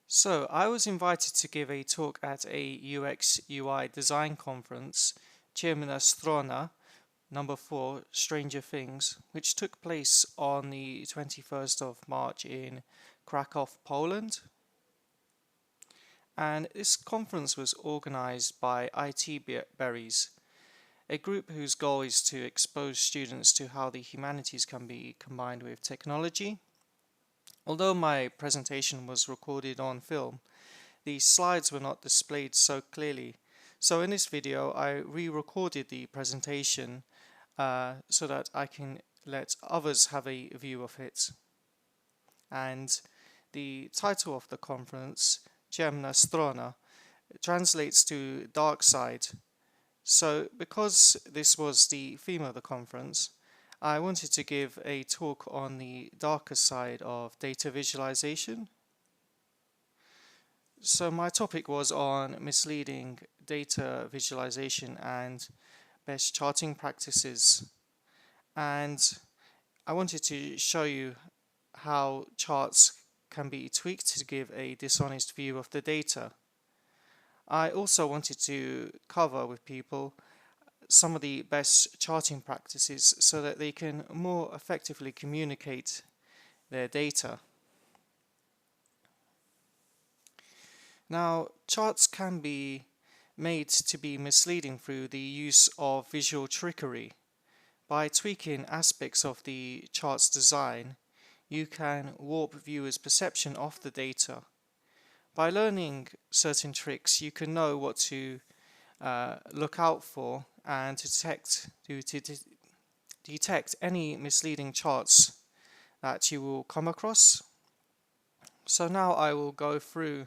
So, I was invited to give a talk at a UX UI design conference, CIEMNA STRONA, number 4, Stranger Things, which took place on the 21st of March in Kraków, Poland. And this conference was organized by ITberries, a group whose goal is to expose students to how the humanities can be combined with technology. Although my presentation was recorded on film, the slides were not displayed so clearly. So in this video, I re-recorded the presentation so that I can let others have a view of it. And the title of the conference, CIEMNA STRONA, translates to dark side. So because this was the theme of the conference, I wanted to give a talk on the darker side of data visualization. So my topic was on misleading data visualization and best charting practices. And I wanted to show you how charts can be tweaked to give a dishonest view of the data. I also wanted to cover with people some of the best charting practices so that they can more effectively communicate their data. Now, charts can be made to be misleading through the use of visual trickery. By tweaking aspects of the chart's design, you can warp viewers' perception of the data. By learning certain tricks, you can know what to look out for and to detect any misleading charts that you will come across. So now I will go through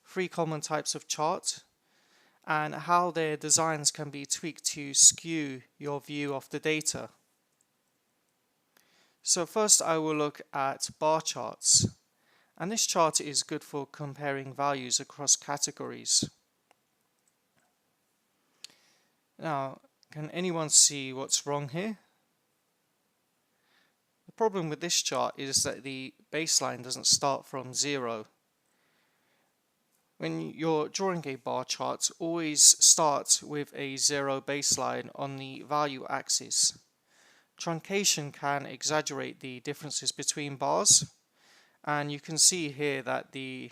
3 common types of chart and how their designs can be tweaked to skew your view of the data. So first I will look at bar charts, and this chart is good for comparing values across categories. Now, can anyone see what's wrong here? The problem with this chart is that the baseline doesn't start from 0. When you're drawing a bar chart, always start with a 0 baseline on the value axis. Truncation can exaggerate the differences between bars, and you can see here that the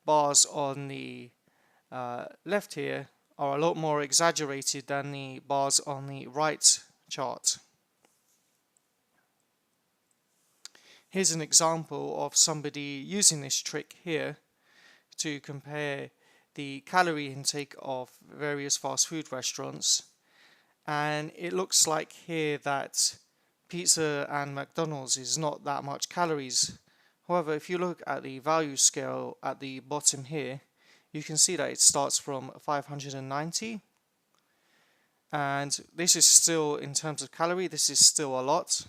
bars on the left here are a lot more exaggerated than the bars on the right chart. Here's an example of somebody using this trick here to compare the calorie intake of various fast food restaurants, and it looks like here that pizza and McDonald's is not that much calories. However, if you look at the value scale at the bottom here, you can see that it starts from 590, and this is still, in terms of calorie, this is still a lot.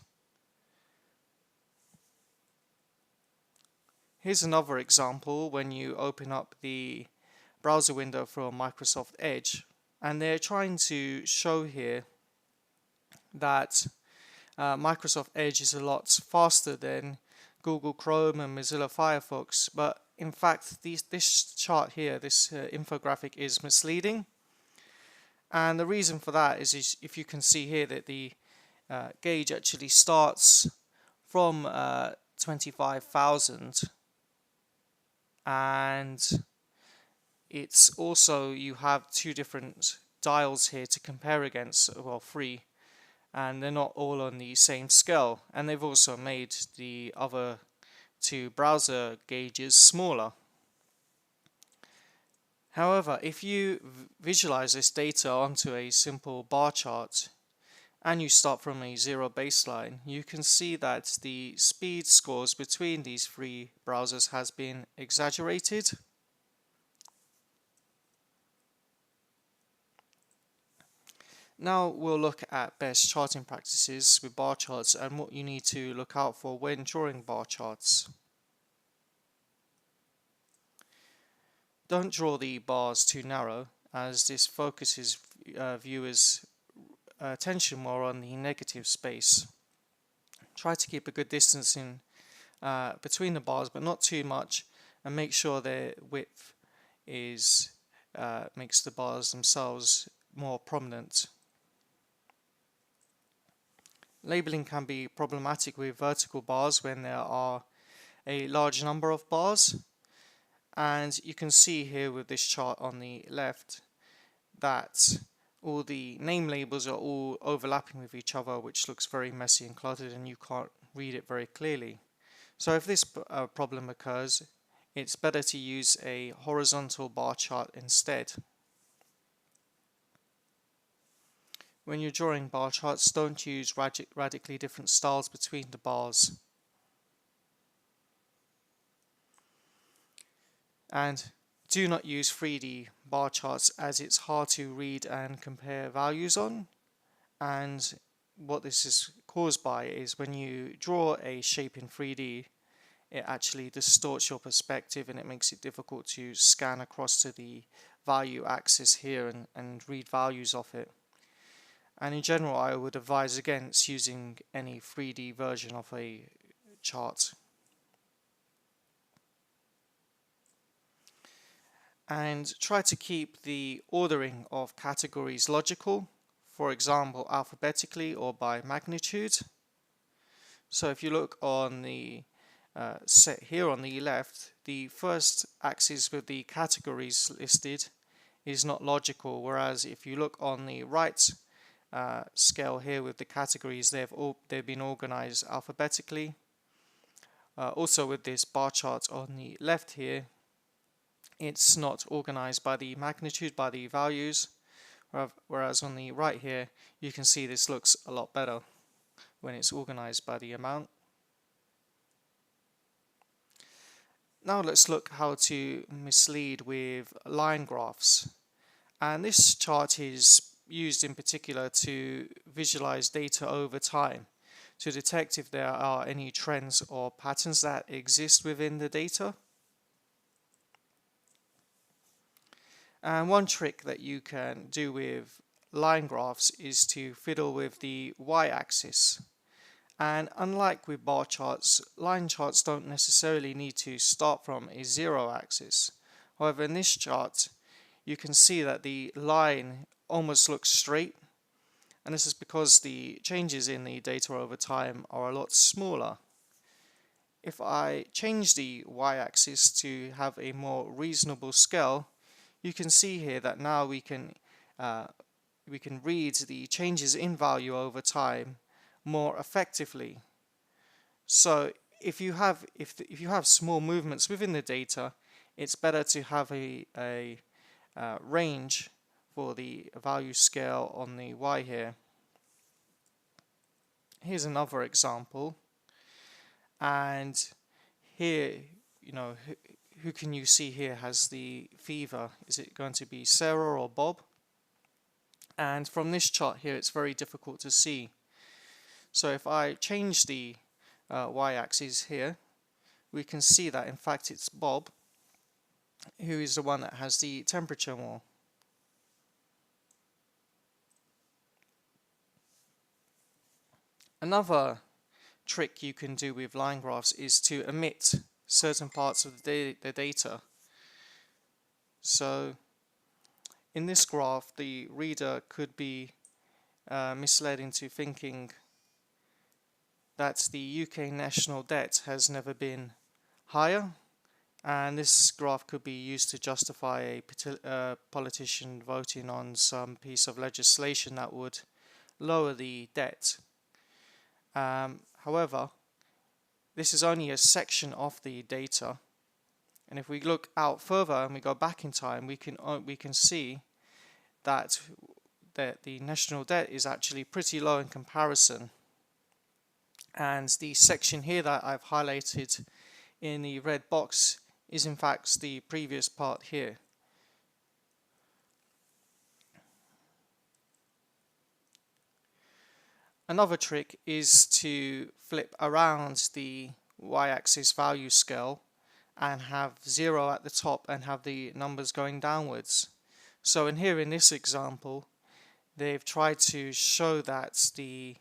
Here's another example when you open up the browser window from Microsoft Edge, and they're trying to show here that Microsoft Edge is a lot faster than Google Chrome and Mozilla Firefox, but in fact this chart here, this infographic is misleading, and the reason for that is if you can see here that the gauge actually starts from 25,000, and it's also, you have 2 different dials here to compare against, well 3, and they're not all on the same scale, and they've also made the other 2 browser gauges smaller. However, if you visualize this data onto a simple bar chart and you start from a 0 baseline, you can see that the speed scores between these 3 browsers has been exaggerated. Now we'll look at best charting practices with bar charts and what you need to look out for when drawing bar charts. Don't draw the bars too narrow, as this focuses viewers' attention more on the negative space. Try to keep a good distance in between the bars, but not too much, and make sure their width is makes the bars themselves more prominent. Labeling can be problematic with vertical bars when there are a large number of bars, and you can see here with this chart on the left that all the name labels are all overlapping with each other, which looks very messy and cluttered, and you can't read it very clearly. So if this problem occurs, it's better to use a horizontal bar chart instead. When you're drawing bar charts, don't use radically different styles between the bars. And do not use 3D bar charts, as it's hard to read and compare values on. And what this is caused by is when you draw a shape in 3D, it actually distorts your perspective and it makes it difficult to scan across to the value axis here and read values off it. And in general, I would advise against using any 3D version of a chart. And try to keep the ordering of categories logical, for example, alphabetically or by magnitude. So if you look on the set here on the left, the first axis with the categories listed is not logical, whereas if you look on the right scale here with the categories, they've been organized alphabetically. Also with this bar chart on the left here, it's not organized by the magnitude, by the values, whereas on the right here you can see this looks a lot better when it's organized by the amount. Now let's look how to mislead with line graphs. And this chart is used in particular to visualize data over time, to detect if there are any trends or patterns that exist within the data. And one trick that you can do with line graphs is to fiddle with the y-axis. And unlike with bar charts, line charts don't necessarily need to start from a zero axis. However, in this chart, you can see that the line almost looks straight, and this is because the changes in the data over time are a lot smaller. If I change the y-axis to have a more reasonable scale, you can see here that now we can read the changes in value over time more effectively. So if you have small movements within the data, it's better to have a range for the value scale on the y here. Here's another example, and here, you know, who can you see here has the fever? Is it going to be Sarah or Bob? And from this chart here, it's very difficult to see. So if I change the y-axis here, we can see that in fact it's Bob who is the one that has the temperature more. Another trick you can do with line graphs is to omit certain parts of the data. So in this graph, the reader could be misled into thinking that the UK national debt has never been higher, and this graph could be used to justify a politician voting on some piece of legislation that would lower the debt. However, this is only a section of the data, and if we look out further and we go back in time, we can see that the national debt is actually pretty low in comparison. And the section here that I've highlighted in the red box is in fact the previous part here. Another trick is to flip around the y-axis value scale and have 0 at the top and have the numbers going downwards. So in this example, they've tried to show that the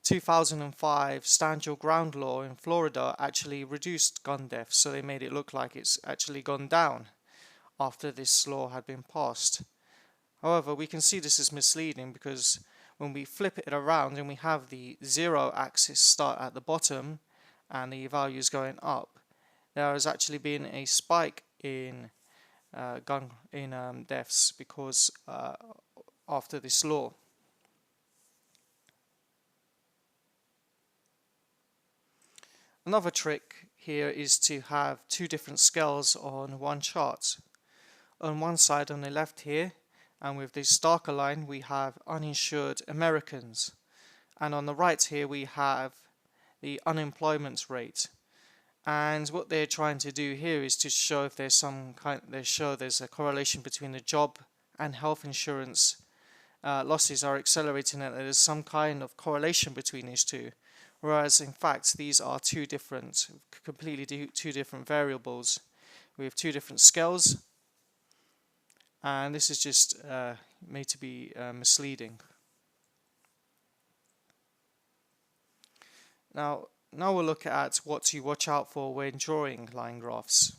2005 stand your ground law in Florida actually reduced gun deaths, so they made it look like it's actually gone down after this law had been passed. However, we can see this is misleading because when we flip it around and we have the zero axis start at the bottom and the values going up, there has actually been a spike in deaths because after this law. Another trick here is to have two different scales on one chart. On one side on the left here, and with this darker line, we have uninsured Americans, and on the right here we have the unemployment rate. And what they're trying to do here is to show if there's there's a correlation between the job and health insurance losses are accelerating, and there's some kind of correlation between these two. Whereas in fact these are completely two different variables with two different scales, and this is just made to be misleading. Now we'll look at what to watch out for when drawing line graphs.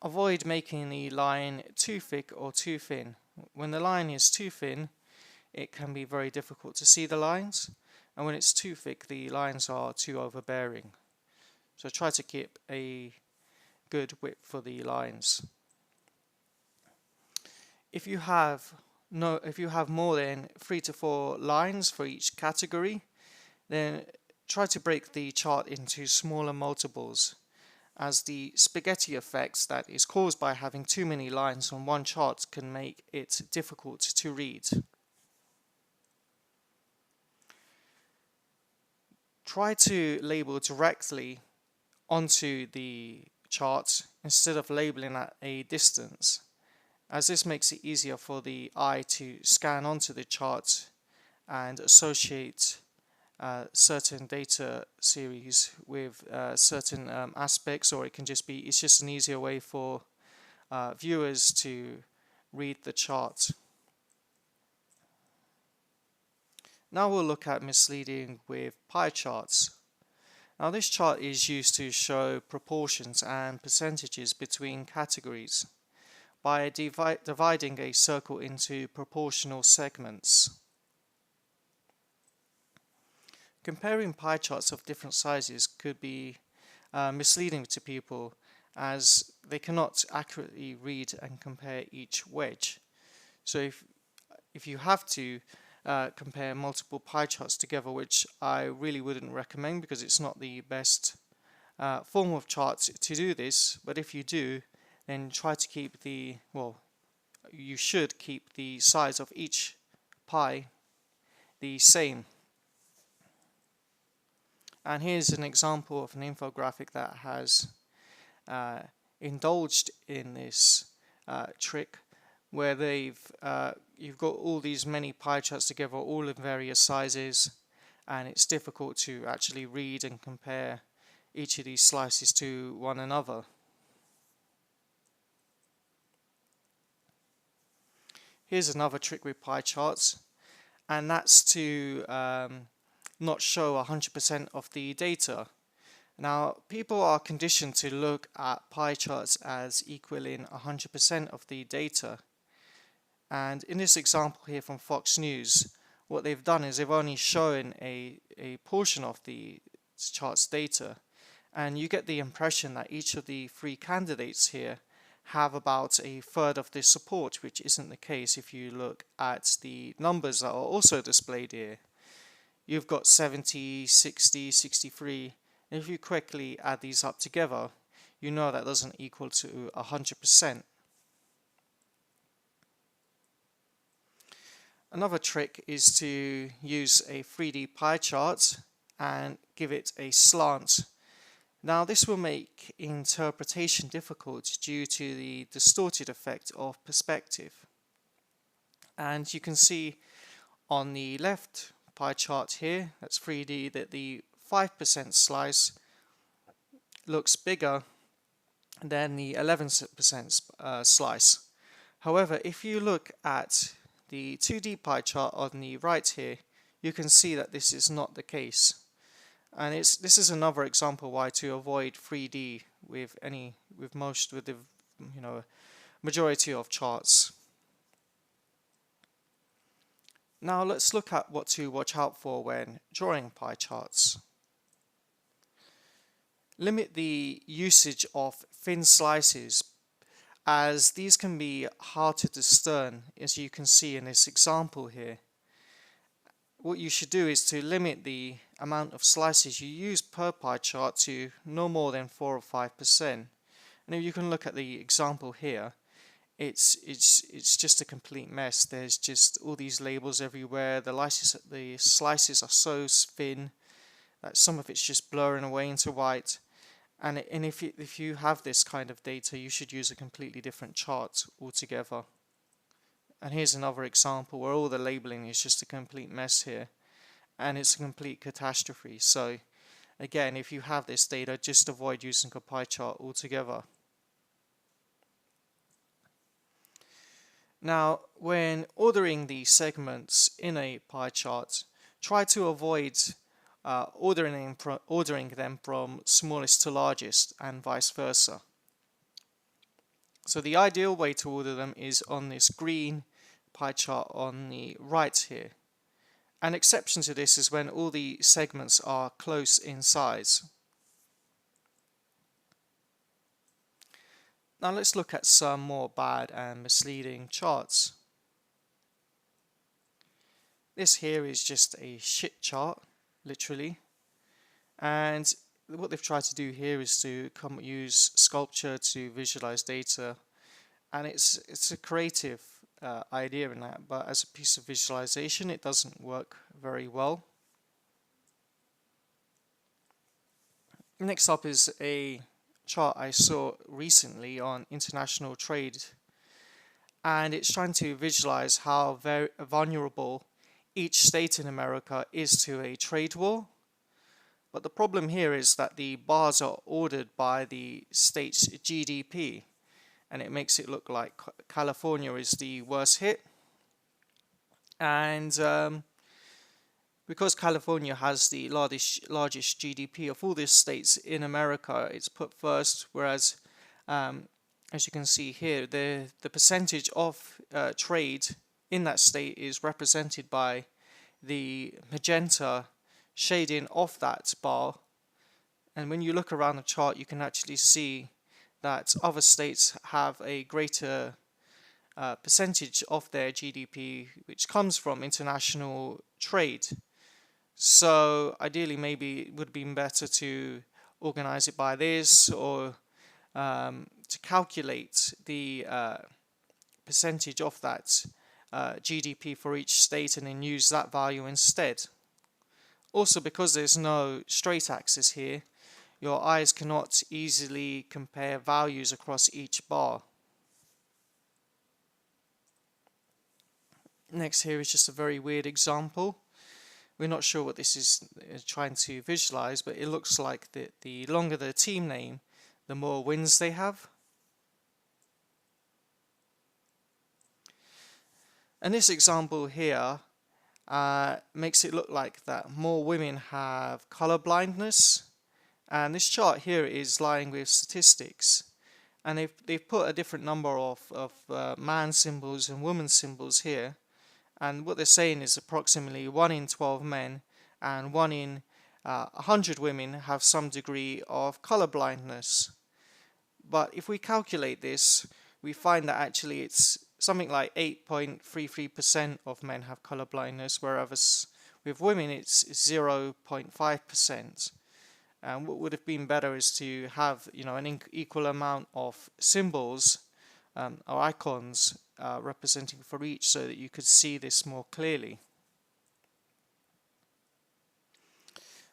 Avoid making the line too thick or too thin. When the line is too thin, it can be very difficult to see the lines, and when it's too thick, the lines are too overbearing. So try to keep a good width for the lines. If you have more than 3 to 4 lines for each category, then try to break the chart into smaller multiples, as the spaghetti effect that is caused by having too many lines on one chart can make it difficult to read. Try to label directly onto the chart instead of labeling at a distance, as this makes it easier for the eye to scan onto the chart and associate certain data series with certain aspects, or it's just an easier way for viewers to read the chart. Now we'll look at misleading with pie charts. Now this chart is used to show proportions and percentages between categories by dividing a circle into proportional segments. Comparing pie charts of different sizes could be misleading to people, as they cannot accurately read and compare each wedge. So if you have to compare multiple pie charts together, which I really wouldn't recommend because it's not the best form of chart to do this, but if you do, then try to keep you should keep the size of each pie the same. And here's an example of an infographic that has indulged in this trick, where you've got all these many pie charts together, all in various sizes, and it's difficult to actually read and compare each of these slices to one another. Here's another trick with pie charts, and that's to not show 100% of the data. Now, people are conditioned to look at pie charts as equaling 100% of the data. And in this example here from Fox News, what they've done is they've only shown a portion of the chart's data, and you get the impression that each of the 3 candidates here have about a third of the support, which isn't the case if you look at the numbers that are also displayed here. You've got 70, 60, 63, and if you quickly add these up together, you know that doesn't equal to 100%. Another trick is to use a 3D pie chart and give it a slant. Now this will make interpretation difficult due to the distorted effect of perspective. And you can see on the left pie chart here, that's 3D, that the 5% slice looks bigger than the 11% slice. However, if you look at the 2D pie chart on the right here, you can see that this is not the case. And this is another example why to avoid 3D with the majority of charts. Now let's look at what to watch out for when drawing pie charts. Limit the usage of thin slices, as these can be hard to discern, as you can see in this example here. What you should do is to limit the amount of slices you use per pie chart to no more than 4 or 5%. And if you can look at the example here, it's just a complete mess. There's just all these labels everywhere. The slices are so thin that some of it's just blurring away into white. And if you have this kind of data, you should use a completely different chart altogether. And here's another example where all the labeling is just a complete mess here, and it's a complete catastrophe. So again, if you have this data, just avoid using a pie chart altogether. Now, when ordering the segments in a pie chart, try to avoid ordering them from smallest to largest and vice versa. So the ideal way to order them is on this green pie chart on the right here. An exception to this is when all the segments are close in size. Now let's look at some more bad and misleading charts. This here is just a shit chart, literally. And what they've tried to do here is to use sculpture to visualize data. And it's a creative idea in that, but as a piece of visualization, it doesn't work very well. Next up is a chart I saw recently on international trade, and it's trying to visualize how very vulnerable each state in America is to a trade war. But the problem here is that the bars are ordered by the state's GDP, and it makes it look like California is the worst hit. And because California has the largest GDP of all the states in America, it's put first, whereas as you can see here, the percentage of trade in that state is represented by the magenta shading of that bar. And when you look around the chart, you can actually see that other states have a greater percentage of their GDP which comes from international trade. So ideally, maybe it would have been better to organize it by this, or to calculate the percentage of that GDP for each state and then use that value instead. Also, because there's no straight axis here, your eyes cannot easily compare values across each bar. Next here is just a very weird example. We're not sure what this is trying to visualize, but it looks like the longer the team name, the more wins they have. And this example here makes it look like that more women have color blindness. And this chart here is lying with statistics, and they've put a different number of man symbols and woman symbols here, and what they're saying is approximately 1 in 12 men and 1 in 100 women have some degree of color blindness. But if we calculate this, we find that actually it's something like 8.33% of men have color blindness, whereas with women it's 0.5%. And what would have been better is to have, an equal amount of symbols or icons representing for each, so that you could see this more clearly.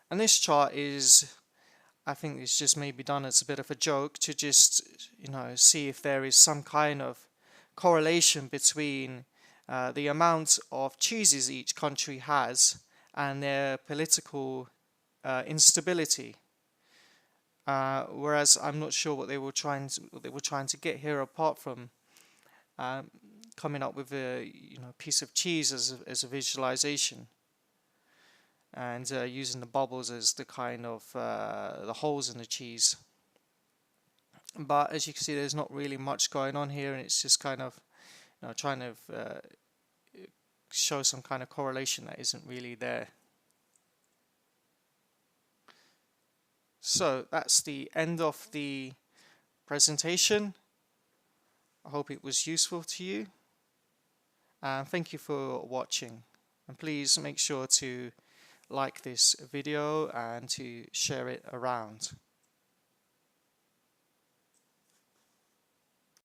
And this chart I think it's just maybe done as a bit of a joke to just, see if there is some kind of correlation between the amount of cheeses each country has and their political instability. Whereas I'm not sure what they were trying to get here, apart from coming up with a piece of cheese as a visualization, and using the bubbles as the kind of the holes in the cheese. But as you can see, there's not really much going on here, and it's just kind of trying to show some kind of correlation that isn't really there. So that's the end of the presentation. I hope it was useful to you, and thank you for watching, and please make sure to like this video and to share it around.